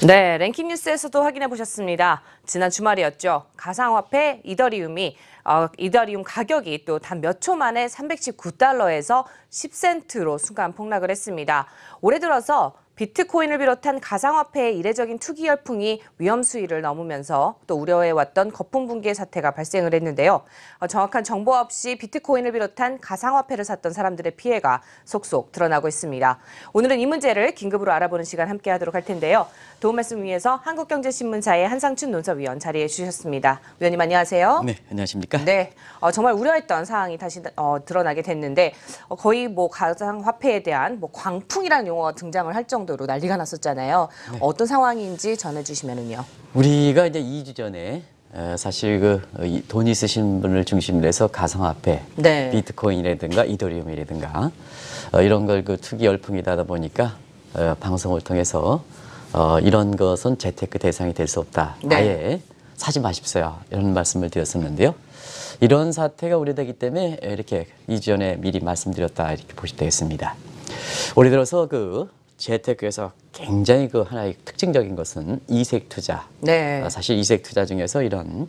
네, 랭킹 뉴스에서도 확인해 보셨습니다. 지난 주말이었죠. 가상화폐 이더리움 가격이 또 단 몇 초 만에 319달러에서 10센트로 순간 폭락을 했습니다. 올해 들어서 비트코인을 비롯한 가상화폐의 이례적인 투기 열풍이 위험 수위를 넘으면서 또 우려해왔던 거품 붕괴 사태가 발생을 했는데요. 정확한 정보 없이 비트코인을 비롯한 가상화폐를 샀던 사람들의 피해가 속속 드러나고 있습니다. 오늘은 이 문제를 긴급으로 알아보는 시간 함께하도록 할 텐데요. 도움 말씀 위해서 한국경제신문사의 한상춘 논설위원 자리해 주셨습니다. 위원님 안녕하세요. 네, 안녕하십니까? 네, 정말 우려했던 사항이 다시 드러나게 됐는데 거의 뭐 가상화폐에 대한 뭐 광풍이라는 용어가 등장을 할 정도로 난리가 났었잖아요. 네. 어떤 상황인지 전해주시면은요. 우리가 이제 2주 전에 사실 돈 있으신 분을 중심으로 해서 가상화폐, 네. 비트코인이라든가 이더리움이라든가 이런 걸 투기 열풍이다 보니까 방송을 통해서 이런 것은 재테크 대상이 될 수 없다. 네. 아예 사지 마십시오. 이런 말씀을 드렸었는데요. 이런 사태가 우려되기 때문에 이렇게 2주 전에 미리 말씀드렸다 이렇게 보시면 되겠습니다. 올해 들어서 재테크에서 굉장히 하나의 특징적인 것은 이색 투자. 네. 사실 이색 투자 중에서 이런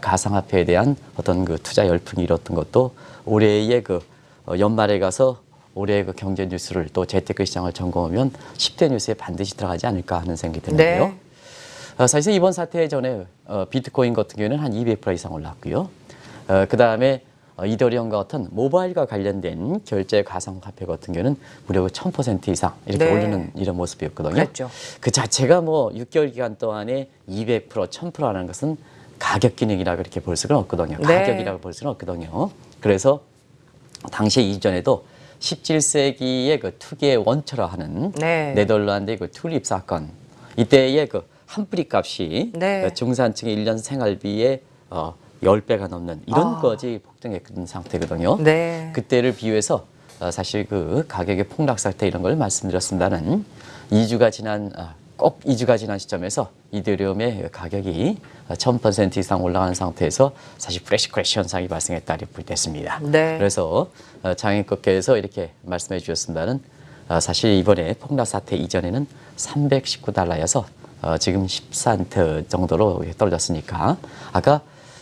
가상화폐에 대한 어떤 투자 열풍이 일었던 것도 올해의 연말에 가서 올해의 경제 뉴스를 또 재테크 시장을 점검하면 10대 뉴스에 반드시 들어가지 않을까 하는 생각이 드는데요. 네. 사실 이번 사태 전에 비트코인 같은 경우에는 한 200% 이상 올랐고요. 그 다음에 이더리움과 같은 모바일과 관련된 결제 가상화폐 같은 경우는 무려 1000% 이상 이렇게 네. 오르는 이런 모습이었거든요. 그렇죠. 그 자체가 6개월 기간 동안에 200%, 1000%라는 것은 가격 기능이라고 이렇게 볼 수는 없거든요. 네. 가격이라고 볼 수는 없거든요. 그래서 당시 이전에도 17세기의 투기의 원초라 하는 네. 네덜란드의 튤립 사건, 이때의 한 뿌리 값이 네. 중산층의 1년 생활비의 10배가 넘는 이런 것이 폭등했던 상태거든요. 네. 그때를 비유해서 사실 가격의 폭락 사태 이런 걸 말씀드렸습니다는 2주가 지난 꼭 2주가 지난 시점에서 이더리움의 가격이 1000% 이상 올라가는 상태에서 사실 플래시 크래시 현상이 발생했다 이렇게 됐습니다. 네. 그래서 장인께서 이렇게 말씀해 주셨습니다는 사실 이번에 폭락 사태 이전에는 319달러여서 지금 10센트 정도로 떨어졌으니까 아까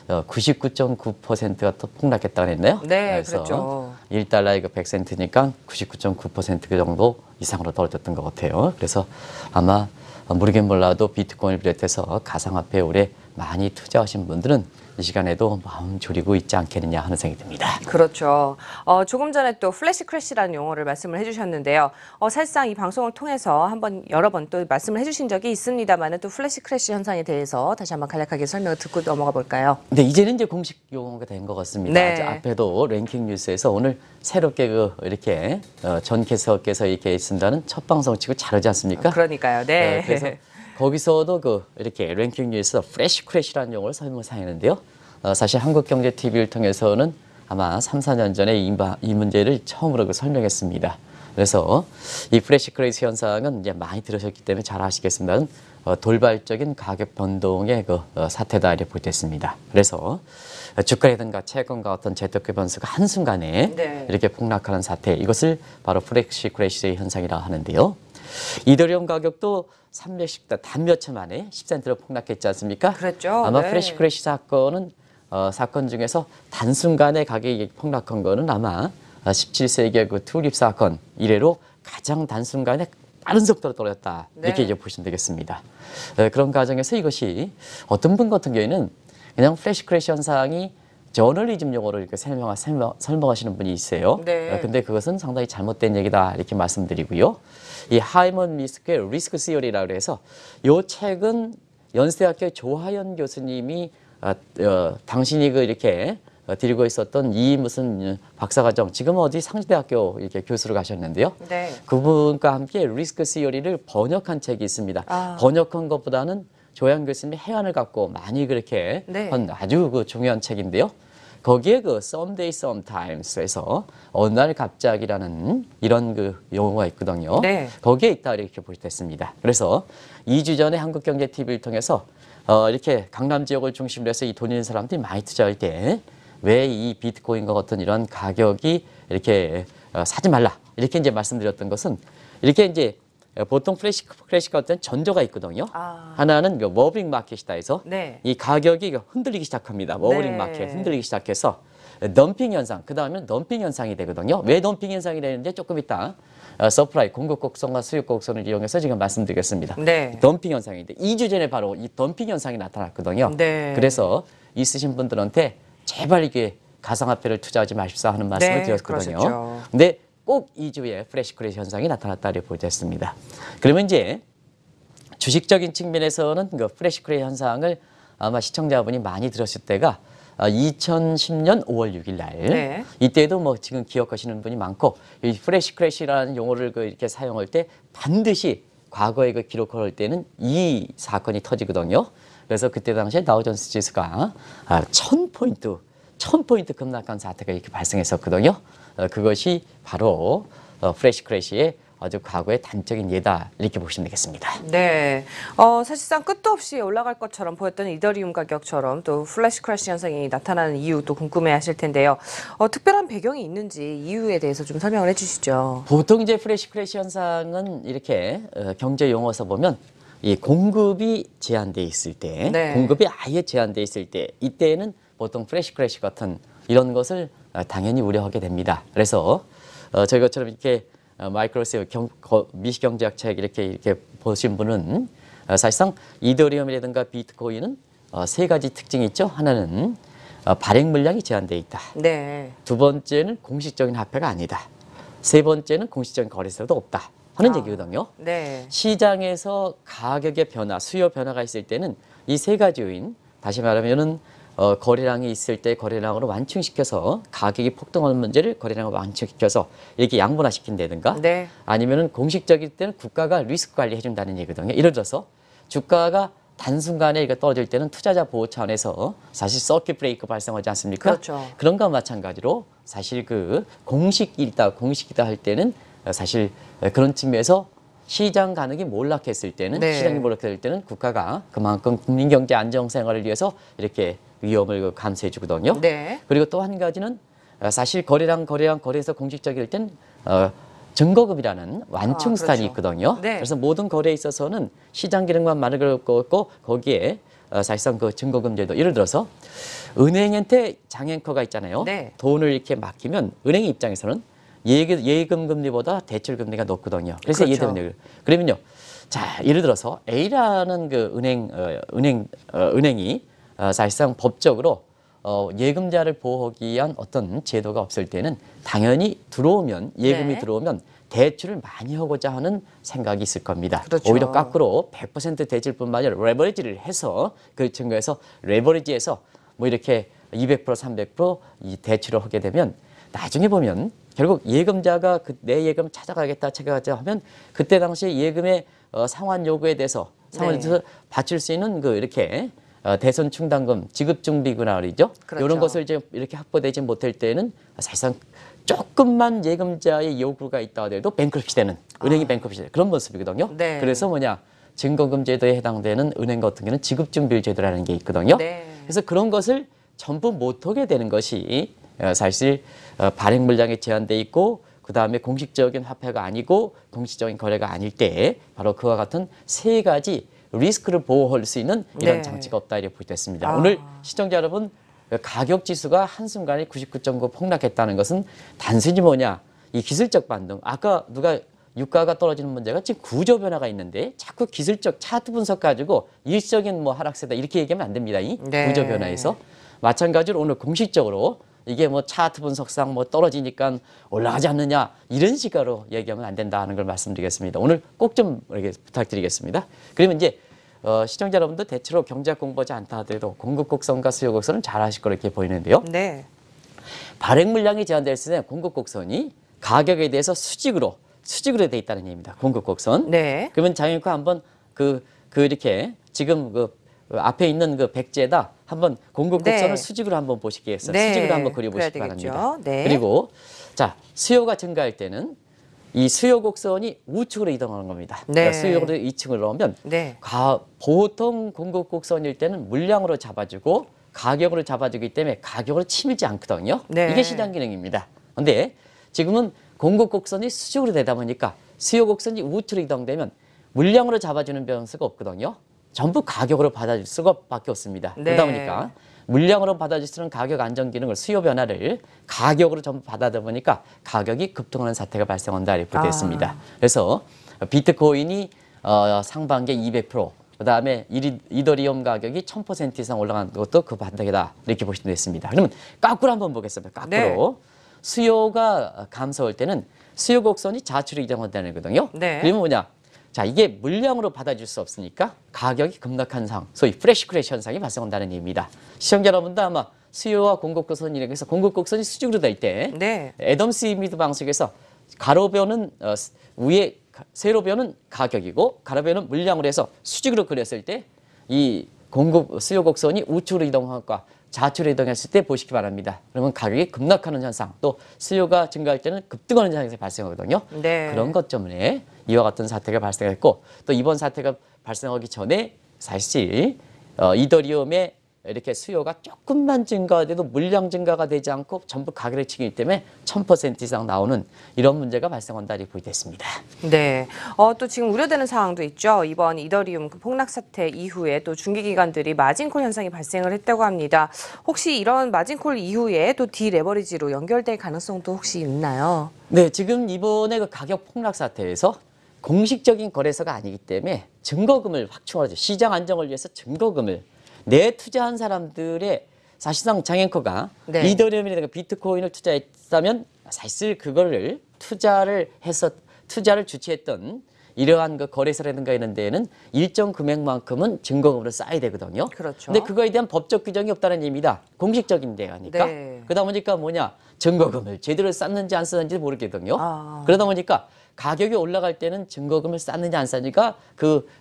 99.9%가 또 폭락했다고 했네요. 네, 그래서 그렇죠. 1달러에 100센트니까 99.9% 정도 이상으로 떨어졌던 것 같아요. 그래서 아마 모르긴 몰라도 비트코인을 비롯해서 가상화폐에 올해 많이 투자하신 분들은 이 시간에도 마음 졸이고 있지 않겠느냐 하는 생각이 듭니다. 그렇죠. 조금 전에 또 플래시 크래시라는 용어를 말씀을 해주셨는데요. 사실상 이 방송을 통해서 여러 번 또 말씀을 해주신 적이 있습니다만 또 플래시 크래시 현상에 대해서 다시 한번 간략하게 설명을 듣고 넘어가 볼까요? 네, 이제는 이제 공식 용어가 된 것 같습니다. 네. 앞에도 랭킹 뉴스에서 오늘 새롭게 이렇게 전 캐스터께서 이렇게 쓴다는 첫 방송 치고 잘하지 않습니까? 그러니까요. 네. 그래서 거기서도 이렇게 랭킹 뉴스에서 플래시 크래시라는 용어를 설명사했는데요. 사실 한국경제TV를 통해서는 아마 3, 4년 전에 이 문제를 처음으로 설명했습니다. 그래서 이 플래시 크래시 현상은 이제 많이 들으셨기 때문에 잘 아시겠습니다만 돌발적인 가격 변동의 사태다 이렇게 볼 때 있습니다. 그래서 주가라든가 채권과 어떤 재테크 변수가 한순간에 네. 이렇게 폭락하는 사태, 이것을 바로 플래시 크래시 현상이라고 하는데요. 이더리움 가격도 310단 단 몇 초 만에 10센트로 폭락했지 않습니까? 그랬죠. 아마 네. 플래시 크래시 사건은 사건 중에서 단순간에 가격이 폭락한 거는 아마 17세기의 튤립 사건 이래로 가장 단순간에 빠른 속도로 떨어졌다. 이렇게 네. 이제 보시면 되겠습니다. 그런 과정에서 이것이 어떤 분 같은 경우에는 그냥 플래시 크래시 현상이 저널리즘 용어로 이렇게 설명하시는 분이 있어요. 네. 근데 그것은 상당히 잘못된 얘기다 이렇게 말씀드리고요. 이 하이먼 미스크의 리스크 시어리라고 해서 이 책은 연세대학교 조하연 교수님이 당신이 이렇게 들고 있었던 이 무슨 박사과정, 지금은 어디 상지대학교 이렇게 교수로 가셨는데요. 네. 그분과 함께 리스크 시어리를 번역한 책이 있습니다. 번역한 것보다는 조하연 교수님의 해안을 갖고 많이 그렇게 네. 한 아주 중요한 책인데요. 거기에 Someday Sometimes에서 어느 날 갑자기라는 이런 용어가 있거든요. 네. 거기에 있다 이렇게 볼 수 있습니다. 그래서 2주 전에 한국경제TV를 통해서 이렇게 강남 지역을 중심으로 해서 이 돈 있는 사람들이 많이 투자할 때 왜 이 비트코인과 같은 이런 가격이 이렇게 사지 말라 이렇게 이제 말씀드렸던 것은 이렇게 이제 보통 플래시 같은 전조가 있거든요. 아. 하나는 그 워버링 마켓이다 해서 네. 이 가격이 흔들리기 시작합니다. 워버링 네. 마켓 흔들리기 시작해서 덤핑 현상, 그 다음에 덤핑 현상이 되거든요. 왜 덤핑 현상이 되는지 조금 이따 서프라이, 공급 곡선과 수요 곡선을 이용해서 지금 말씀드리겠습니다. 네. 덤핑 현상인데 2주 전에 바로 이 덤핑 현상이 나타났거든요. 네. 그래서 있으신 분들한테 제발 이게 가상화폐를 투자하지 마십사 하는 말씀을 네, 드렸거든요. 그러셨죠. 근데 꼭 2주에 플래시 크래시 현상이 나타났다고 보겠습니다. 그러면 이제 주식적인 측면에서는 그 플래시 크래시 현상을 아마 시청자분이 많이 들었을 때가 2010년 5월 6일 날 네. 이때도 뭐 지금 기억하시는 분이 많고 이 플래시 크래시라는 용어를 그 이렇게 사용할 때 반드시 과거에 그 기록할 때는 이 사건이 터지거든요. 그래서 그때 당시에 다우존스 지수가 1000포인트 급락한 사태가 이렇게 발생했었거든요. 그것이 바로 플래시 크래시의 아주 과거의 단적인 예다 이렇게 보시면 되겠습니다. 네, 사실상 끝도 없이 올라갈 것처럼 보였던 이더리움 가격처럼 또 플래시 크래시 현상이 나타나는 이유도 궁금해하실 텐데요. 특별한 배경이 있는지 이유에 대해서 좀 설명을 해주시죠. 보통 이제 플래시 크래시 현상은 이렇게 경제 용어에서 보면 이 공급이 제한돼 있을 때, 네. 공급이 아예 제한돼 있을 때, 이때는 보통 플래시 크래시 같은 이런 것을 당연히 우려하게 됩니다. 그래서 저희 것처럼 이렇게 마이크로스 미시경제학 책 이렇게 보신 분은 사실상 이더리움이라든가 비트코인은 세 가지 특징이 있죠. 하나는 발행 물량이 제한돼 있다. 네. 두 번째는 공식적인 화폐가 아니다. 세 번째는 공식적인 거래소도 없다 하는 얘기거든요. 네. 시장에서 가격의 변화, 수요 변화가 있을 때는 이 세 가지 요인, 다시 말하면은 거래량이 있을 때 거래량으로 완충시켜서 가격이 폭등하는 문제를 거래량으로 완충시켜서 이렇게 양분화시킨다든가 네. 아니면은 공식적일 때는 국가가 리스크 관리해 준다는 얘기거든요. 예를 들어서 주가가 단순간에 이거 떨어질 때는 투자자 보호 차원에서 사실 서킷 브레이크 발생하지 않습니까? 그렇죠. 그런 것과 마찬가지로 사실 그 공식이다 할 때는 사실 그런 측면에서 시장 가능이 몰락했을 때는 네. 시장이 몰락했을 때는 국가가 그만큼 국민 경제 안정 생활을 위해서 이렇게 위험을 감수해 주거든요. 네. 그리고 또 한 가지는 사실 거래에서 공식적일 땐 증거금이라는 완충수단이 그렇죠. 있거든요. 네. 그래서 모든 거래에 있어서는 시장 기능만 많을 거고 거기에 사실상 그 증거금 제도 예를 들어서 은행한테 장앵커가 있잖아요. 네. 돈을 이렇게 맡기면 은행 입장에서는 예금 금리보다 대출 금리가 높거든요. 그래서 그렇죠. 이해되는 그러면요. 자, 예를 들어서 A라는 그 은행이 사실상 법적으로 예금자를 보호하기 위한 어떤 제도가 없을 때는 당연히 예금이 네. 들어오면 대출을 많이 하고자 하는 생각이 있을 겁니다. 그렇죠. 오히려 거꾸로 100% 대출뿐만 아니라 레버리지를 해서 그 증거에서 레버리지해서 뭐 이렇게 200% 300%이 대출을 하게 되면 나중에 보면 결국 예금자가 내 예금 찾아가겠다 하면 그때 당시 예금의 상환 요구에 대해서 바칠 수 있는 그 이렇게 대손 충당금, 지급준비구나 그러죠. 그렇죠. 이런 것을 이제 이렇게 확보되지 못할 때는 사실상 조금만 예금자의 요구가 있다 하더라도 뱅크럽시 되는 은행이 뱅크럽시 되는 그런 모습이거든요. 네. 그래서 증거금 제도에 해당되는 은행 같은 경우는 지급준비 제도라는 게 있거든요. 네. 그래서 그런 것을 전부 못하게 되는 것이 사실 발행 물량이 제한돼 있고 그 다음에 공식적인 화폐가 아니고 공식적인 거래가 아닐 때 바로 그와 같은 세 가지 리스크를 보호할 수 있는 이런 네. 장치가 없다 이렇게 보겠습니다. 오늘 시청자 여러분 가격 지수가 한순간에 99.9 폭락했다는 것은 단순히 이 기술적 반등 아까 유가가 떨어지는 문제가 지금 구조 변화가 있는데 자꾸 기술적 차트 분석 가지고 일시적인 하락세다 이렇게 얘기하면 안 됩니다. 이 네. 구조 변화에서 마찬가지로 오늘 공식적으로 이게 차트 분석상 떨어지니까 올라가지 않느냐 이런 식으로 얘기하면 안 된다는 걸 말씀드리겠습니다. 오늘 꼭 좀 부탁드리겠습니다. 그러면 이제 시청자 여러분도 대체로 경제학 공부하지 않다 하더라도 공급 곡선과 수요 곡선은 잘 아실 거로 이렇게 보이는데요. 네. 발행 물량이 제한됐을 때 공급 곡선이 가격에 대해서 수직으로 돼 있다는 얘기입니다. 공급 곡선. 네. 그러면 장영과 한번 이렇게 지금 앞에 있는 백지에다 한번 공급 곡선을 네. 수직으로 한번 보시겠어요. 네. 수직으로 한번 그려보시기 그래야 되겠죠. 바랍니다. 네. 그리고 자 수요가 증가할 때는 이 수요 곡선이 우측으로 이동하는 겁니다. 네. 그러니까 수요로 2층으로 오면 네. 보통 공급 곡선일 때는 물량으로 잡아주고 가격으로 잡아주기 때문에 가격으로 치밀지 않거든요. 네. 이게 시장 기능입니다. 그런데 지금은 공급 곡선이 수직으로 되다 보니까 수요 곡선이 우측으로 이동되면 물량으로 잡아주는 변수가 없거든요. 전부 가격으로 받아줄 수밖에 없습니다. 네. 그러다 보니까 물량으로 받아줄 수 있는 가격 안정 기능을 수요 변화를 가격으로 전부 받아다 보니까 가격이 급등하는 사태가 발생한다 이렇게 되어 있습니다. 그래서 비트코인이 상반기에 200%, 그다음에 이더리움 가격이 1000% 이상 올라간 것도 그 바닥이다 이렇게 보시면 되겠습니다. 그러면 거꾸로 한번 보겠습니다. 거꾸로. 네. 수요가 감소할 때는 수요 곡선이 좌측으로 이동한다는 거거든요. 네. 그러면 뭐냐? 자, 이게 물량으로 받아줄 수 없으니까 가격이 급락한 상황, 소위 프레시 크래시 현상이 발생한다는 얘기입니다. 시청자 여러분도 아마 수요와 공급 곡선이라고 해서 공급 곡선이 수직으로 될 때 네. 애덤 스미드 방식에서 가로변은 위에 세로변은 가격이고 가로변은 물량으로 해서 수직으로 그렸을 때 이 공급 수요 곡선이 우측으로 이동할까 좌측으로 이동했을 때 보시기 바랍니다. 그러면 가격이 급락하는 현상, 또 수요가 증가할 때는 급등하는 현상이 발생하거든요. 네. 그런 것 때문에 이와 같은 사태가 발생했고, 또 이번 사태가 발생하기 전에 사실 이더리움의 이렇게 수요가 조금만 증가돼도 물량 증가가 되지 않고 전부 가격을 치기 때문에 1000% 이상 나오는 이런 문제가 발생한다 이렇게 보이겠습니다. 네. 또 지금 우려되는 상황도 있죠. 이번 이더리움 폭락 사태 이후에 또 중기기관들이 마진콜 현상이 발생을 했다고 합니다. 혹시 이런 마진콜 이후에 또 디레버리지로 연결될 가능성도 혹시 있나요? 네, 지금 이번에 그 가격 폭락 사태에서 공식적인 거래소가 아니기 때문에 증거금을 확충하죠. 시장 안정을 위해서 증거금을 내 투자한 사람들의 사실상 장앵커가 네. 이더리움이라든가 비트코인을 투자했다면 사실 그거를 투자를 주최했던 이러한 그 거래소라든가 이런 데에는 일정 금액만큼은 증거금으로 쌓아야 되거든요. 그렇죠. 근데 그거에 대한 법적 규정이 없다는 의미입니다. 공식적인 데가니까. 네. 그러다 보니까 뭐냐, 증거금을 제대로 쌓는지 안 쌓는지 모르겠거든요. 아. 그러다 보니까 가격이 올라갈 때는 증거금을 쌓는지 안 쌓는지가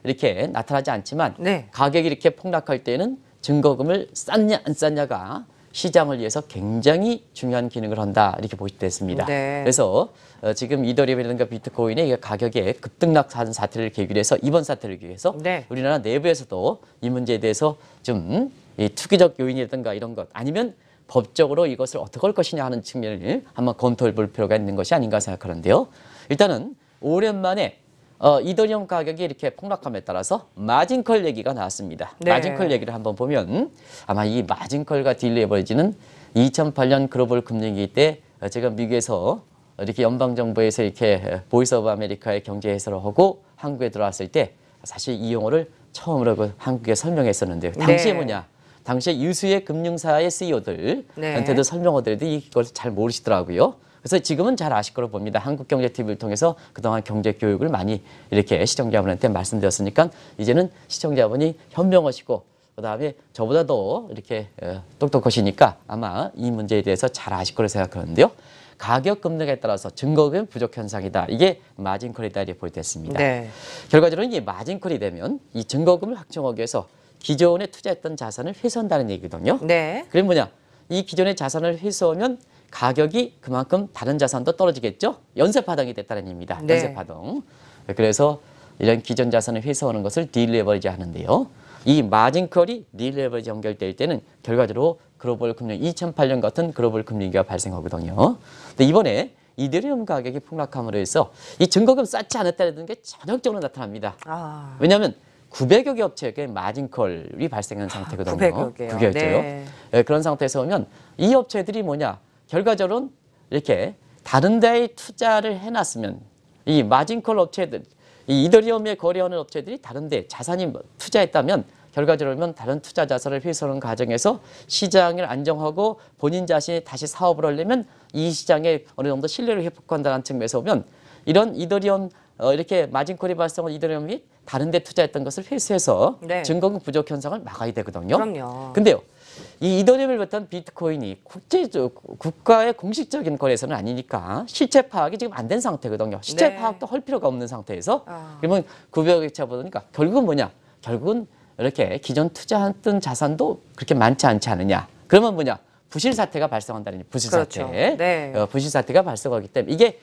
이렇게 나타나지 않지만 네. 가격이 이렇게 폭락할 때는 증거금을 쌓냐 안 쌓냐가 시장을 위해서 굉장히 중요한 기능을 한다 이렇게 보시면 됐습니다. 네. 그래서 지금 이더리움이라든가 비트코인의 가격에 급등락하는 사태를 계기로 해서 이번 사태를 계기로 해서 네. 우리나라 내부에서도 이 문제에 대해서 좀 이 투기적 요인이라든가 이런 것 아니면 법적으로 이것을 어떻게 할 것이냐 하는 측면을 한번 검토해 볼 필요가 있는 것이 아닌가 생각하는데요. 일단은 오랜만에 이더리움 가격이 이렇게 폭락함에 따라서 마진컬 얘기가 나왔습니다. 네. 마진컬 얘기를 한번 보면 아마 이 마진컬과 딜레버리지는 2008년 글로벌 금융위기 때 제가 미국에서 이렇게 연방정부에서 이렇게 보이스 오브 아메리카의 경제 해설을 하고 한국에 들어왔을 때 사실 이 용어를 처음으로 한국에 설명했었는데요. 당시에 네. 뭐냐? 당시에 유수의 금융사의 CEO들한테도 네. 설명하더라도 이걸 잘 모르시더라고요. 그래서 지금은 잘 아실 거로 봅니다. 한국경제TV를 통해서 그동안 경제 교육을 많이 이렇게 시청자분한테 말씀드렸으니까 이제는 시청자분이 현명하시고 그다음에 저보다 더 이렇게 똑똑하시니까 아마 이 문제에 대해서 잘 아실 거로 생각하는데요. 가격 급락에 따라서 증거금 부족 현상이다. 이게 마진콜이다 이렇게 보여졌습니다. 네. 결과적으로 이 마진콜이 되면 이 증거금을 확정하기 위해서 기존에 투자했던 자산을 회수한다는 얘기거든요. 네. 그게 뭐냐? 이 기존의 자산을 회수하면 가격이 그만큼 다른 자산도 떨어지겠죠? 연쇄파동이 됐다는 얘기입니다. 네. 연쇄파동. 그래서 이런 기존 자산을 회수하는 것을 딜레버리지 하는데요. 이 마진컬이 딜레버리지 연결될 때는 결과적으로 글로벌 금융 2008년 같은 글로벌 금융위기가 발생하거든요. 근데 이번에 이더리움 가격이 폭락함으로 해서 이 증거금 쌓지 않았다는 게 전형적으로 나타납니다. 아. 왜냐하면 900여 개 업체에게 마진컬이 발생한 상태거든요. 900여 개요. 900여 개요. 네. 네, 그런 상태에서 보면 이 업체들이 뭐냐? 결과적으로는 이렇게 다른 데에 투자를 해놨으면 이 마진컬 업체들, 이 이더리움에 거래하는 업체들이 다른 데 자산이 투자했다면 결과적으로 다른 투자 자산을 회수하는 과정에서 시장을 안정하고 본인 자신이 다시 사업을 하려면 이 시장에 어느 정도 신뢰를 회복한다는 측면에서 보면 이런 이더리움 이렇게 마진콜이 발생한 이더리움이 다른 데 투자했던 것을 회수해서 네. 증거금 부족 현상을 막아야 되거든요. 그럼요. 근데요. 이 이더리움을 비롯한 비트코인이 국가의 공식적인 거래소는 아니니까 실체 파악이 지금 안 된 상태거든요. 실체 네. 파악도 할 필요가 없는 상태에서 아. 그러면 900억 차 보니까 결국은 뭐냐? 결국은 이렇게 기존 투자했던 자산도 그렇게 많지 않지 않느냐? 그러면 뭐냐? 부실 사태가 발생한다는 부실 그렇죠. 사태. 네. 부실 사태가 발생하기 때문에 이게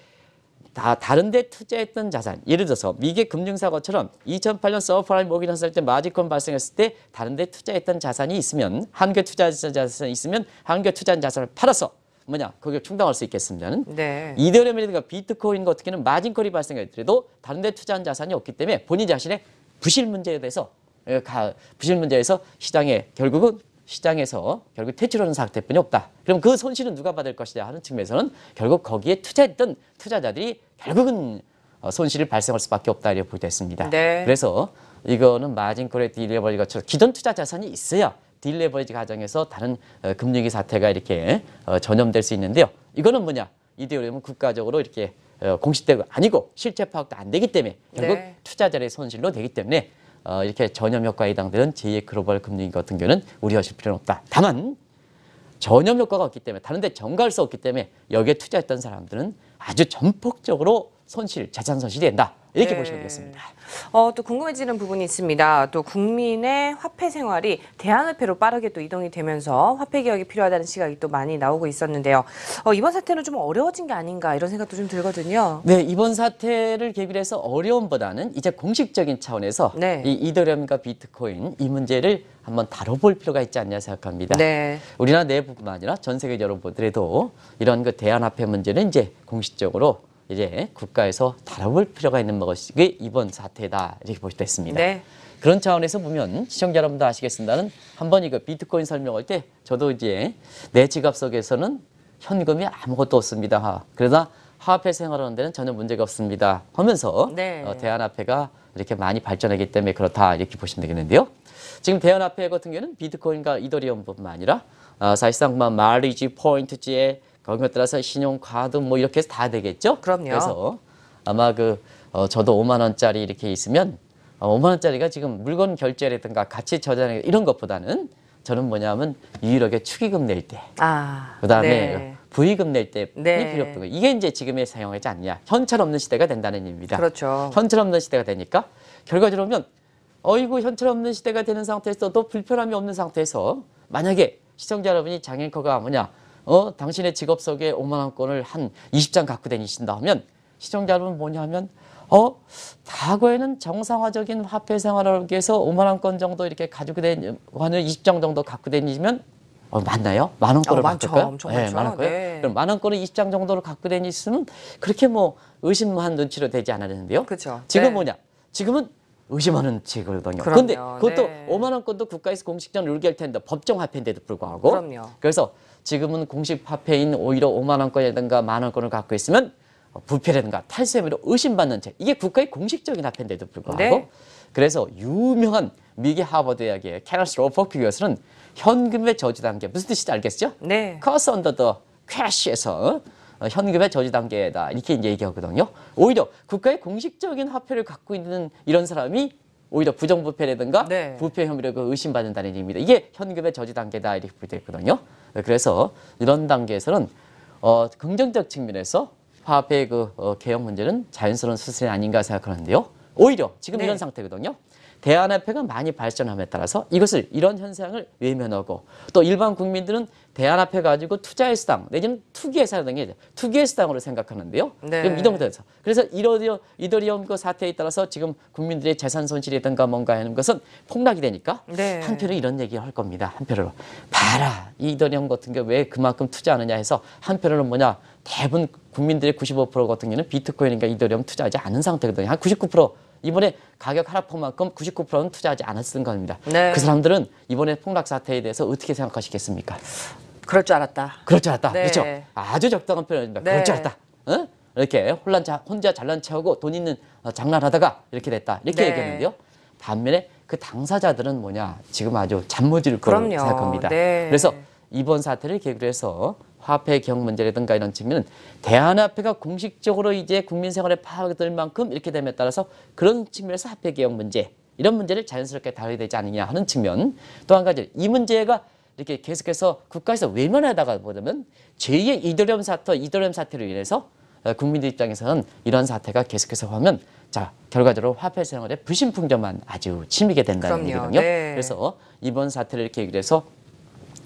다 다른 데 투자했던 자산, 예를 들어서 미국의 금융사고처럼 2008년 서브프라임 모기지 할 때 마진콜 발생했을 때 다른 데 투자했던 자산이 있으면 한국에 투자한 자산이 있으면 한국에 투자한 자산을 팔아서 뭐냐 그게 충당할 수 있겠습니다는 네. 이더리움이라든가 비트코인 같은 경우는 마진콜이 발생했더라도 다른 데 투자한 자산이 없기 때문에 본인 자신의 부실 문제에 대해서 부실 문제에서 시장에서 결국 퇴출하는 상태뿐이 없다. 그럼 그 손실은 누가 받을 것이냐 하는 측면에서는 결국 거기에 투자했던 투자자들이 결국은 손실을 발생할 수밖에 없다 이렇게 보게 됐습니다. 네. 그래서 이거는 마진콜의 딜레버리지처럼 기존 투자 자산이 있어야 딜레버리지 과정에서 다른 금융위 사태가 이렇게 전염될 수 있는데요. 이거는 뭐냐? 이더리움은 국가적으로 이렇게 공식되고 아니고 실제 파악도 안 되기 때문에 결국 네. 투자자의 손실로 되기 때문에 이렇게 전염 효과에 해당되는 제2의 글로벌 금융위 같은 경우는 우려하실 필요는 없다. 다만 전염 효과가 없기 때문에 다른 데 전가할 수 없기 때문에 여기에 투자했던 사람들은 아주 전폭적으로 재산 손실이 된다. 이렇게 네. 보시면 되겠습니다. 또 궁금해지는 부분이 있습니다. 또 국민의 화폐 생활이 대안화폐로 빠르게 또 이동이 되면서 화폐 개혁이 필요하다는 시각이 또 많이 나오고 있었는데요. 이번 사태는 좀 어려워진 게 아닌가 이런 생각도 좀 들거든요. 네, 이번 사태를 계기로 해서 어려움보다는 이제 공식적인 차원에서 네. 이 이더리움과 비트코인 이 문제를 한번 다뤄볼 필요가 있지 않냐 생각합니다. 네. 우리나라 내부뿐만 아니라 전 세계적으로 보더라도 이런 그 대안화폐 문제는 이제 공식적으로 이제 국가에서 다뤄볼 필요가 있는 것이 이번 사태다 이렇게 볼 수 있습니다. 네. 그런 차원에서 보면 시청자 여러분도 아시겠습니다는 한번 이거 비트코인 설명할 때 저도 이제 내 지갑 속에서는 현금이 아무것도 없습니다. 그러나 화폐 생활하는 데는 전혀 문제가 없습니다. 하면서 네. 대안화폐가 이렇게 많이 발전하기 때문에 그렇다 이렇게 보시면 되겠는데요. 지금 대안화폐 같은 경우는 비트코인과 이더리움뿐만 아니라 사실상 마일리지 포인트지에 거기에 따라서 신용카드 뭐 이렇게 해서 다 되겠죠. 그럼요. 그래서 아마 저도 5만 원짜리 이렇게 있으면 5만 원짜리가 지금 물건 결제라든가 가치 저장 이런 것보다는 저는 뭐냐면 유일하게 축의금 낼 때, 그다음에 네. 부의금 낼 때 네. 필요 없고 이게 이제 지금의 사용하지 않냐. 현찰 없는 시대가 된다는 의미입니다. 그렇죠. 현찰 없는 시대가 되니까 결과적으로 보면 어이구 현찰 없는 시대가 되는 상태에서도 불편함이 없는 상태에서 만약에 시청자 여러분이 장앵커가 뭐냐 당신의 직업 속에 5만 원권을 한 20장 갖고 다니신다 하면 시청자 여러분 뭐냐 하면 과거에는 정상화적인 화폐 생활을 하기 위해서 5만 원권 정도 이렇게 가지고 다니는 20장 정도 갖고 다니시면 맞나요? 만 원권을 많죠. 바꿀까요? 엄청 네, 많죠. 만 원권을. 네. 그럼 만 원권을 20장 정도를 갖고 다니시면 그렇게 뭐 의심한 눈치로 되지 않았는데요. 그렇죠. 지금 네. 뭐냐? 지금은 의심하는 치거든요. 그럼요. 그런데 그것도 네. 5만 원권도 국가에서 공식적으로 놀게 텐데 법정 화폐인데도 불구하고 그럼요. 그래서 지금은 공식 화폐인 오히려 5만 원권이라든가 만 원권을 갖고 있으면 부패라든가 탈세 혐의로 의심받는 채 이게 국가의 공식적인 화폐인데도 불구하고 네. 그래서 유명한 미국 하버드 대학의 케너스 로퍼크 교수는 현금의 저주 단계 무슨 뜻인지 알겠죠? 네. 커스 언더 더 캐시에서 현금의 저주 단계다 이렇게 이제 얘기하거든요. 오히려 국가의 공식적인 화폐를 갖고 있는 이런 사람이 오히려 부정부패라든가 네. 부패 혐의로 의심받는다는 얘기입니다. 이게 현금의 저주 단계다 이렇게 보게 되거든요. 그래서 이런 단계에서는 긍정적 측면에서 화폐의 개혁 문제는 자연스러운 수순이 아닌가 생각하는데요. 오히려 지금 네. 이런 상태거든요. 대안화폐가 많이 발전함에 따라서 이런 현상을 외면하고 또 일반 국민들은 대안화폐 가지고 투자의 수당 내지는 투기의 수당이 투기의 수당으로 생각하는데요. 네. 그럼 이동돼서 그래서 이더리움 그 사태에 따라서 지금 국민들의 재산 손실이든가 뭔가 하는 것은 폭락이 되니까 네. 한편으로 이런 얘기를 할 겁니다. 한편으로 봐라 이더리움 같은 게 왜 그만큼 투자하느냐 해서 한편으로는 뭐냐 대부분 국민들의 95% 같은 경우는 비트코인인가 이더리움 투자하지 않은 상태거든요. 한 99% 이번에 가격 하락폭만큼 99%는 투자하지 않았던 겁니다. 네. 그 사람들은 이번에 폭락 사태에 대해서 어떻게 생각하시겠습니까? 그럴 줄 알았다. 그럴 줄 알았다. 네. 그렇죠? 아주 적당한 표현입니다. 네. 그럴 줄 알았다. 이렇게 혼자 잘난 체하고 돈 있는 장난하다가 이렇게 됐다. 이렇게 네. 얘기했는데요. 반면에 그 당사자들은 뭐냐 지금 아주 잠모질 거라고 그럼요. 생각합니다. 네. 그래서 이번 사태를 계기로 해서 화폐 개혁 문제라든가 이런 측면은 대안화폐가 공식적으로 이제 국민 생활에 파악될 만큼 이렇게 됨에 따라서 그런 측면에서 화폐 개혁 문제 이런 문제를 자연스럽게 다뤄야 되지 않느냐 하는 측면 또 한 가지 이 문제가 이렇게 계속해서 국가에서 외면하다가 보면 제2의 이더리움 사태로 인해서 국민들 입장에서는 이런 사태가 계속해서 하면 자 결과적으로 화폐 생활의 불신풍전만 아주 치미게 된다는 그럼요. 얘기거든요. 네. 그래서 이번 사태를 이렇게 계기로 해서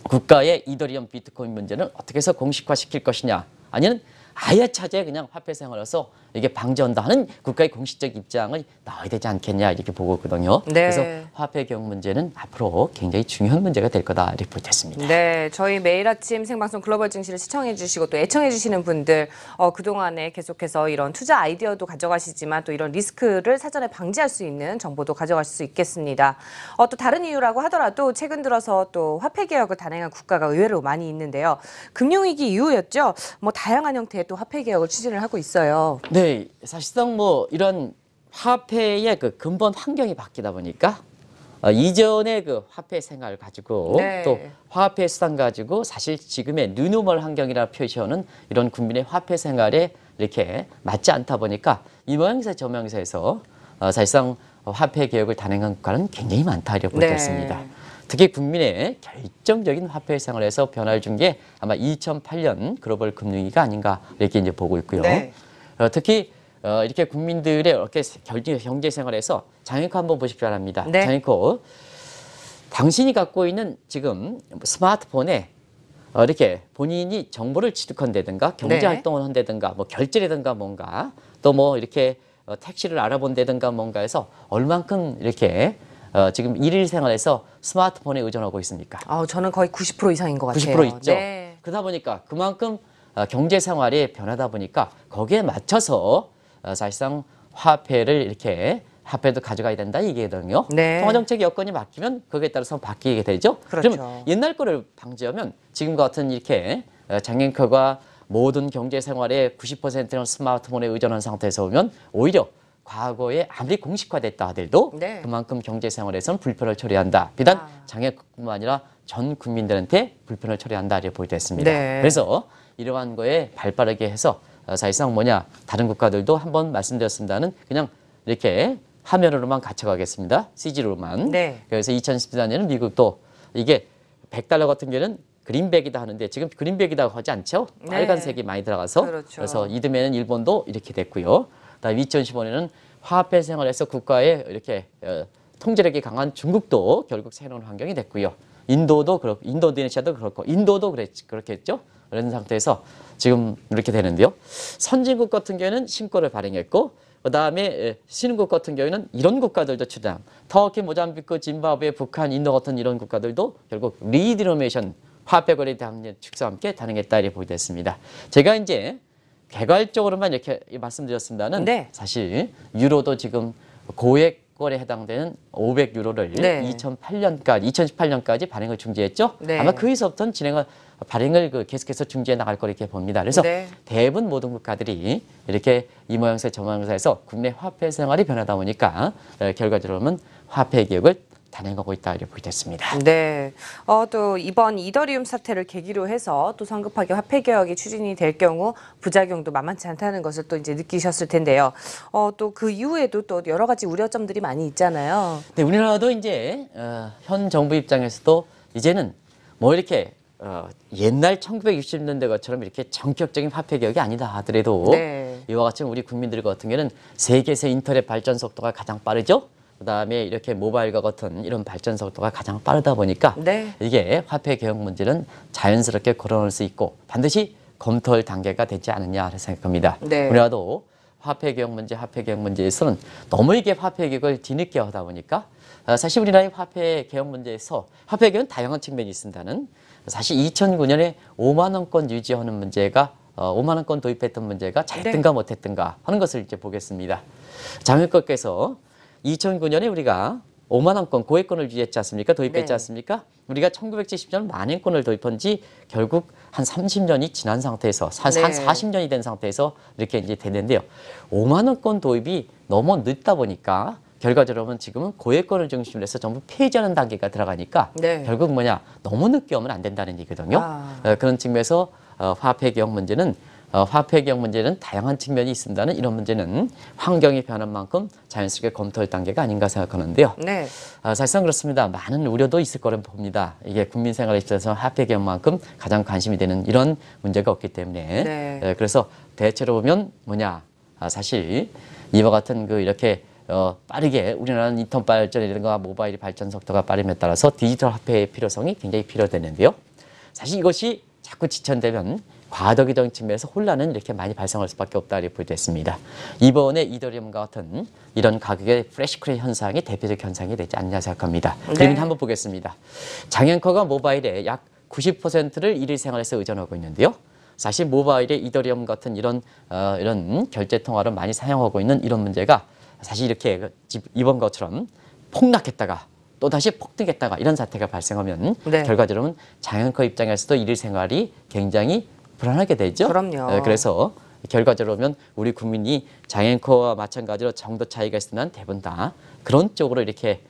국가의 이더리움 비트코인 문제는 어떻게 해서 공식화시킬 것이냐 아니면 아예 차제에 그냥 화폐 생활에서 이게 방지한다 하는 국가의 공식적 입장을 나와야 되지 않겠냐 이렇게 보고 있거든요. 네. 그래서 화폐 개혁 문제는 앞으로 굉장히 중요한 문제가 될 거다 이렇게 볼 때 있습니다. 네, 저희 매일 아침 생방송 글로벌 증시를 시청해 주시고 또 애청해 주시는 분들 그동안에 계속해서 이런 투자 아이디어도 가져가시지만 또 이런 리스크를 사전에 방지할 수 있는 정보도 가져가실 수 있겠습니다. 또 다른 이유라고 하더라도 최근 들어서 또 화폐 개혁을 단행한 국가가 의외로 많이 있는데요. 금융위기 이후였죠. 뭐 다양한 형태의 또 화폐 개혁을 추진을 하고 있어요. 네, 사실상 뭐 이런 화폐의 그 근본 환경이 바뀌다 보니까 이전의 그 화폐 생활 가지고 네. 또 화폐 수단 가지고 사실 지금의 뉴노멀 환경이라 표시하는 이런 국민의 화폐 생활에 이렇게 맞지 않다 보니까 이 모양새 저 모양새에서 사실상 화폐 개혁을 단행한 국가는 굉장히 많다 이렇게 볼 수 네. 있습니다. 특히 국민의 결정적인 화폐 생활에서 변화를 준 게 아마 2008년 글로벌 금융위기가 아닌가 이렇게 이제 보고 있고요. 네. 특히 이렇게 국민들의 이렇게 경제 생활에서 장애코 한번 보십시오 바랍니다. 네. 장애코 당신이 갖고 있는 지금 스마트폰에 이렇게 본인이 정보를 취득한다든가 경제 네. 활동을 한다든가 뭐 결제라든가 뭔가 또 뭐 이렇게 택시를 알아본다든가 뭔가 해서 얼만큼 이렇게 지금 일일 생활에서 스마트폰에 의존하고 있습니까? 저는 거의 90% 이상인 것 같아요. 90% 있죠. 네. 그러다 보니까 그만큼 경제 생활이 변하다 보니까 거기에 맞춰서 사실상 화폐를 이렇게 화폐도 가져가야 된다 이게거든요. 네. 통화정책 여건이 바뀌면 거기에 따라서 바뀌게 되죠. 그렇죠. 그러면 옛날 거를 방지하면 지금과 같은 이렇게 장애인과 모든 경제 생활의 90%는 스마트폰에 의존한 상태에서 오면 오히려 과거에 아무리 공식화됐다 하더라도 네. 그만큼 경제 생활에서는 불편을 초래한다. 비단 장애인뿐만 아니라 전 국민들한테 불편을 초래한다 이렇게 보게 됐습니다. 네. 그래서 이러한 거에 발빠르게 해서 사실상 뭐냐 다른 국가들도 한번 말씀드렸습니다는 그냥 이렇게 화면으로만 갇혀가겠습니다. CG로만. 네. 그래서 2014년에는 미국도 이게 100달러 같은 경우는 그린백이다 하는데 지금 그린백이라고 하지 않죠? 네. 빨간색이 많이 들어가서 그렇죠. 그래서 이듬해는 일본도 이렇게 됐고요. 그다음에 2015년에는 화폐 생활에서 국가에 이렇게 통제력이 강한 중국도 결국 새로운 환경이 됐고요. 인도도 그렇고 인도네시아도 그렇고 인도도 그렇겠죠. 그런 상태에서 지금 이렇게 되는데요. 선진국 같은 경우에는 신고를 발행했고 그다음에 신흥국 같은 경우에는 이런 국가들도 추장 터키, 모잠비크, 짐바브웨, 북한, 인도 같은 이런 국가들도 결국 리디노메이션 화폐 거래 대항력 축소와 함께 단행했다 이렇게 보게 됐습니다. 제가 이제 개괄적으로만 이렇게 말씀드렸습니다는 네. 사실 유로도 지금 고액 거래에 해당되는 500유로를 네. 2018년까지 발행을 중지했죠. 네. 아마 거기서부터는 발행을 계속해서 중지해 나갈 거라 이렇게 봅니다. 그래서 네. 대부분 모든 국가들이 이렇게 이 모양새 저 모양새에서 국내 화폐 생활이 변하다 보니까 결과적으로는 화폐 개혁을 단행하고 있다 이렇게 보게 됐습니다. 네. 또 이번 이더리움 사태를 계기로 해서 또 성급하게 화폐 개혁이 추진이 될 경우 부작용도 만만치 않다는 것을 또 이제 느끼셨을 텐데요. 또 그 이후에도 또 여러 가지 우려점들이 많이 있잖아요. 네, 우리나라도 이제 현 정부 입장에서도 이제는 뭐 이렇게 옛날 1960년대 것처럼 이렇게 전격적인 화폐 개혁이 아니다 하더라도 네. 이와 같이 우리 국민들 같은 경우는 세계에서 인터넷 발전 속도가 가장 빠르죠. 그다음에 이렇게 모바일과 같은 이런 발전 속도가 가장 빠르다 보니까 네. 이게 화폐 개혁 문제는 자연스럽게 거론할 수 있고 반드시 검토할 단계가 되지 않느냐 생각합니다. 네. 우리나라도 화폐 개혁 문제에서는 너무 이게 화폐 개혁을 뒤늦게 하다 보니까 사실 우리나라의 화폐 개혁 문제에서 화폐 개혁은 다양한 측면이 있습니다는 사실 2009년에 5만 원권 유지하는 문제가 5만 원권 도입했던 문제가 잘했든가 못했든가 하는 것을 이제 보겠습니다. 장혁께서 2009년에 우리가 5만 원권 고액권을 유지했지 않습니까? 도입했지 네. 않습니까? 우리가 1970년 만행권을 도입한 지 결국 한 30년이 지난 상태에서 한 네. 40년이 된 상태에서 이렇게 이제 되는데요. 5만 원권 도입이 너무 늦다 보니까 결과적으로는 지금은 고액권을 중심으로 해서 전부 폐지하는 단계가 들어가니까 네. 결국 뭐냐 너무 늦게 오면 안 된다는 얘기거든요. 그런 측면에서 화폐 개혁 문제는 다양한 측면이 있습니다는 이런 문제는 환경이 변한 만큼 자연스럽게 검토할 단계가 아닌가 생각하는데요. 네. 사실상 그렇습니다. 많은 우려도 있을 거라고 봅니다. 이게 국민 생활에 있어서 화폐 개혁만큼 가장 관심이 되는 이런 문제가 없기 때문에 네. 그래서 대체로 보면 뭐냐 사실 이와 같은 이렇게 빠르게 우리나라는 인터넷 발전이라든가 모바일 발전 속도가 빠름에 따라서 디지털 화폐의 필요성이 굉장히 필요되는데요. 사실 이것이 자꾸 지천되면 과도기적인 측면에서 혼란은 이렇게 많이 발생할 수밖에 없다 이렇게 보여졌습니다. 이번에 이더리움과 같은 이런 가격의 플래시 크래시 현상이 대표적 현상이 되지 않냐 생각합니다. 그러면 한번 보겠습니다. 장앵커가 모바일에 약 90%를 일일생활에서 의존하고 있는데요. 사실 모바일에 이더리움 같은 이런 결제 통화를 많이 사용하고 있는 이런 문제가 사실 이렇게 이번 것처럼 폭락했다가 또다시 폭등했다가 이런 사태가 발생하면 네. 결과적으로는 장앵커 입장에서도 일일생활이 굉장히 불안하게 되죠. 그럼요. 그래서 결과적으로 보면 우리 국민이 장앵커와 마찬가지로 정도 차이가 있으면 대부분 다 그런 쪽으로 이렇게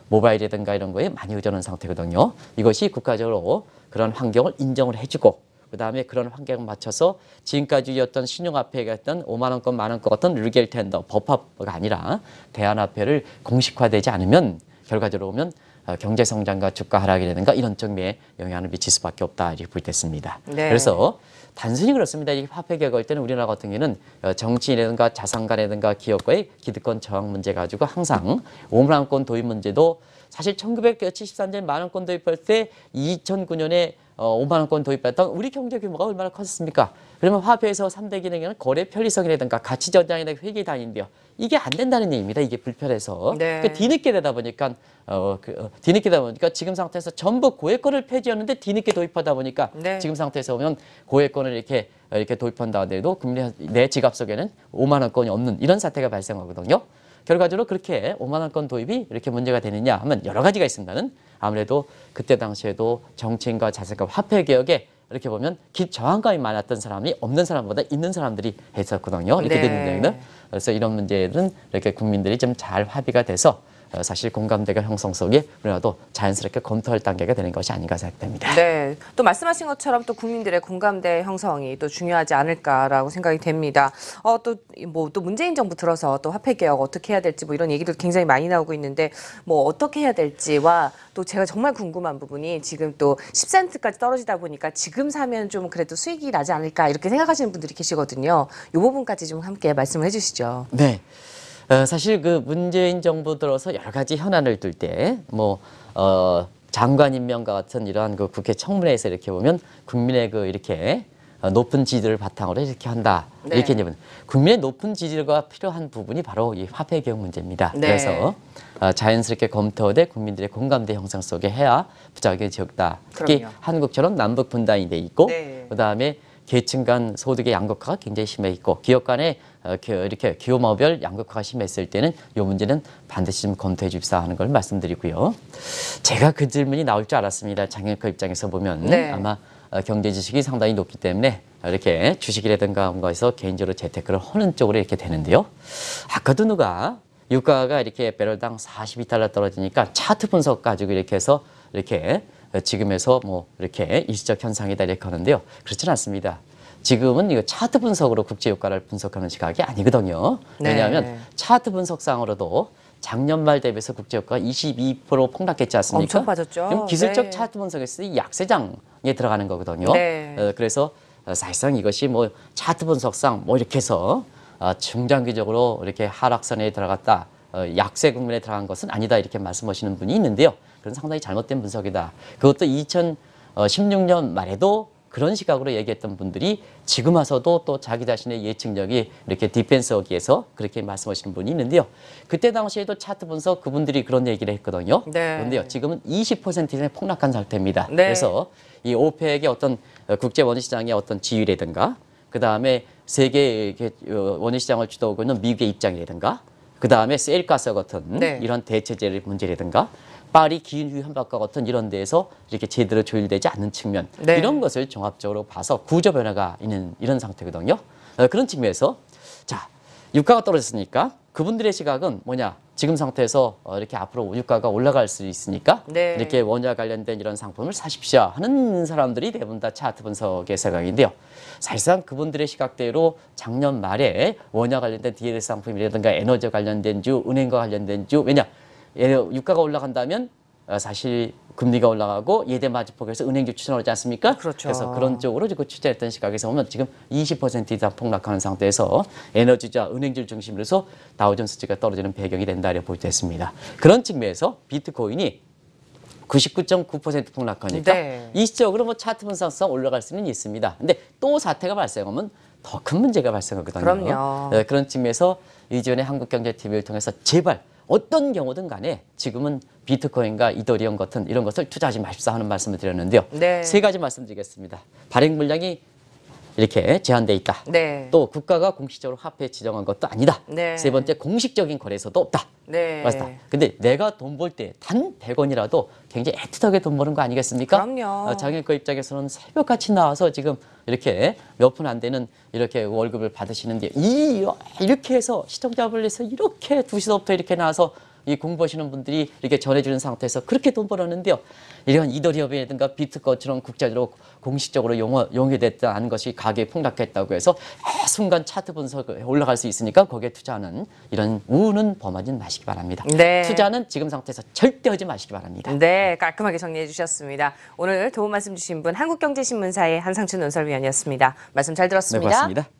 모바일이라든가 이런 거에 많이 의존하는 상태거든요. 이것이 국가적으로 그런 환경을 인정을 해주고 그다음에 그런 환경을 맞춰서 지금까지 어떤 신용화폐가 했던 5만 원권, 만 원권 같은 리겔 텐더, 법화가 아니라 대안화폐를 공식화되지 않으면 결과적으로 보면 경제 성장과 주가 하락이라든가 이런 쪽에 영향을 미칠 수밖에 없다 이렇게 보겠습니다. 네. 그래서 단순히 그렇습니다. 이 화폐 개혁할 때는 우리나라 같은 경우는 정치인이라든가 자산가라든가 기업과의 기득권 저항 문제 가지고 항상 5만 원권 도입 문제도 사실 1973년 만 원권 도입할 때 2009년에 5만 원권 도입했던 우리 경제 규모가 얼마나 컸습니까? 그러면 화폐에서 3대 기능에는 거래 편리성이라든가 가치 저장이라든가 회계 단위인데요. 이게 안 된다는 얘기입니다. 이게 불편해서. 네. 그러니까 뒤늦게 되다 보니까 지금 상태에서 전부 고액권을 폐지했는데 뒤늦게 도입하다 보니까 네. 지금 상태에서 보면 고액권을 이렇게 도입한다 하더라도 국민 내 지갑 속에는 5만 원권이 없는 이런 사태가 발생하거든요. 결과적으로 그렇게 5만 원권 도입이 이렇게 문제가 되느냐 하면 여러 가지가 있습니다는 아무래도 그때 당시에도 정치인과 자산가 화폐 개혁에 이렇게 보면 저항감이 많았던 사람이 없는 사람보다 있는 사람들이 했었거든요. 이렇게 네. 되는 경우는 그래서 이런 문제들은 이렇게 국민들이 좀 잘 합의가 돼서 사실 공감대가 형성 속에 우리나라도 자연스럽게 검토할 단계가 되는 것이 아닌가 생각됩니다. 네, 또 말씀하신 것처럼 또 국민들의 공감대 형성이 또 중요하지 않을까라고 생각이 됩니다. 또 문재인 정부 들어서 또 화폐 개혁 어떻게 해야 될지 뭐 이런 얘기도 굉장히 많이 나오고 있는데 뭐 어떻게 해야 될지와 또 제가 정말 궁금한 부분이 지금 또 10센트까지 떨어지다 보니까 지금 사면 좀 그래도 수익이 나지 않을까 이렇게 생각하시는 분들이 계시거든요. 이 부분까지 좀 함께 말씀을 해주시죠. 네. 사실 그 문재인 정부 들어서 여러 가지 현안을 둘 때 장관 임명과 같은 이러한 그 국회 청문회에서 이렇게 보면 국민의 이렇게 높은 지지를 바탕으로 이렇게 한다. 네. 이렇게 이제 국민의 높은 지지가 필요한 부분이 바로 이 화폐 개혁 문제입니다. 네. 그래서 자연스럽게 검토돼 국민들의 공감대 형성 속에 해야 부작용이 적다. 특히 그럼요. 한국처럼 남북 분단이 돼 있고 네. 그다음에 계층 간 소득의 양극화가 굉장히 심해 있고 기업 간의 이렇게 규모별 양극화가 심했을 때는 이 문제는 반드시 좀 검토해 줍시다 하는 걸 말씀드리고요. 제가 그 질문이 나올 줄 알았습니다. 장앵커 입장에서 보면 네. 아마 경제 지식이 상당히 높기 때문에 이렇게 주식이라든가 뭔가에서 개인적으로 재테크를 하는 쪽으로 이렇게 되는데요. 아까도 누가 유가가 이렇게 배럴당 42달러 떨어지니까 차트 분석 가지고 이렇게 해서 이렇게 지금에서 뭐 이렇게 일시적 현상이다 이렇게 하는데요. 그렇지는 않습니다. 지금은 이거 차트 분석으로 국제 유가를 분석하는 시각이 아니거든요. 네. 왜냐하면 차트 분석상으로도 작년 말 대비해서 국제 유가가 22% 폭락했지 않습니까? 엄청 빠졌죠. 그럼 기술적 네. 차트 분석에서 이 약세장에 들어가는 거거든요. 네. 그래서 사실상 이것이 뭐 차트 분석상 뭐 이렇게 해서 중장기적으로 이렇게 하락선에 들어갔다. 약세 국면에 들어간 것은 아니다 이렇게 말씀하시는 분이 있는데요. 그건 상당히 잘못된 분석이다. 그것도 2016년 말에도 그런 시각으로 얘기했던 분들이 지금 와서도 또 자기 자신의 예측력이 이렇게 디펜스하기에서 그렇게 말씀하시는 분이 있는데요. 그때 당시에도 차트 분석 그분들이 그런 얘기를 했거든요. 네. 그런데요, 지금은 20% 이상의 폭락한 상태입니다. 네. 그래서 이 오펙의 어떤 국제 원유시장의 어떤 지위라든가 그 다음에 세계 원유시장을 주도하고 있는 미국의 입장이라든가 그 다음에 세일가스 같은 네. 이런 대체제 문제라든가 파리 기후 현박과 같은 이런 데에서 이렇게 제대로 조율되지 않는 측면 네. 이런 것을 종합적으로 봐서 구조 변화가 있는 이런 상태거든요. 그런 측면에서 자 유가가 떨어졌으니까 그분들의 시각은 뭐냐? 지금 상태에서 이렇게 앞으로 유가가 올라갈 수 있으니까 네. 이렇게 원유와 관련된 이런 상품을 사십시오 하는 사람들이 대부분 다 차트 분석의 시각인데요. 사실상 그분들의 시각대로 작년 말에 원유와 관련된 DLS 상품이라든가 에너지와 관련된 주, 은행과 관련된 주 왜냐? 유가가 올라간다면 사실 금리가 올라가고 예대 마지폭에서 은행주 추천하지 않습니까? 그렇죠. 그래서 그런 쪽으로 지금 취재했던 시각에서 보면 지금 20% 이상 폭락하는 상태에서 에너지자, 은행주를 중심으로 해서 다우존스지가 떨어지는 배경이 된다 이렇게 볼 수 있습니다. 그런 측면에서 비트코인이 99.9% 폭락하니까 네. 일시적으로 뭐 차트 분석성 올라갈 수는 있습니다. 근데 또 사태가 발생하면 더 큰 문제가 발생하거든요. 그럼요. 네, 그런 측면에서 이전에 한국경제TV를 통해서 제발 어떤 경우든 간에 지금은 비트코인과 이더리움 같은 이런 것을 투자하지 마십사 하는 말씀을 드렸는데요. 네. 세 가지 말씀드리겠습니다. 발행 물량이 이렇게 제한돼 있다. 네. 또 국가가 공식적으로 화폐 지정한 것도 아니다. 네. 세 번째 공식적인 거래소도 없다. 네. 맞다. 근데 내가 돈 벌 때 단 100원이라도 굉장히 애틋하게 돈 버는 거 아니겠습니까? 그럼요. 장애인 그 입장에서는 새벽같이 나와서 지금 이렇게 몇 푼 안 되는 이렇게 월급을 받으시는데 이렇게 해서 시청자분을 위해서 이렇게 2시부터 이렇게 나와서 이 공부하시는 분들이 이렇게 전해주는 상태에서 그렇게 돈 벌었는데요. 이런 이더리움이라든가 비트코인처럼 국제적으로 공식적으로 용해됐다는 것이 가격이 폭락했다고 해서 순간 차트 분석에 올라갈 수 있으니까 거기에 투자하는 이런 우는 범하지 마시기 바랍니다. 네. 투자는 지금 상태에서 절대 하지 마시기 바랍니다. 네, 깔끔하게 정리해 주셨습니다. 오늘 도움 말씀 주신 분 한국경제신문사의 한상춘 논설위원이었습니다. 말씀 잘 네, 들었습니다. 고맙습니다.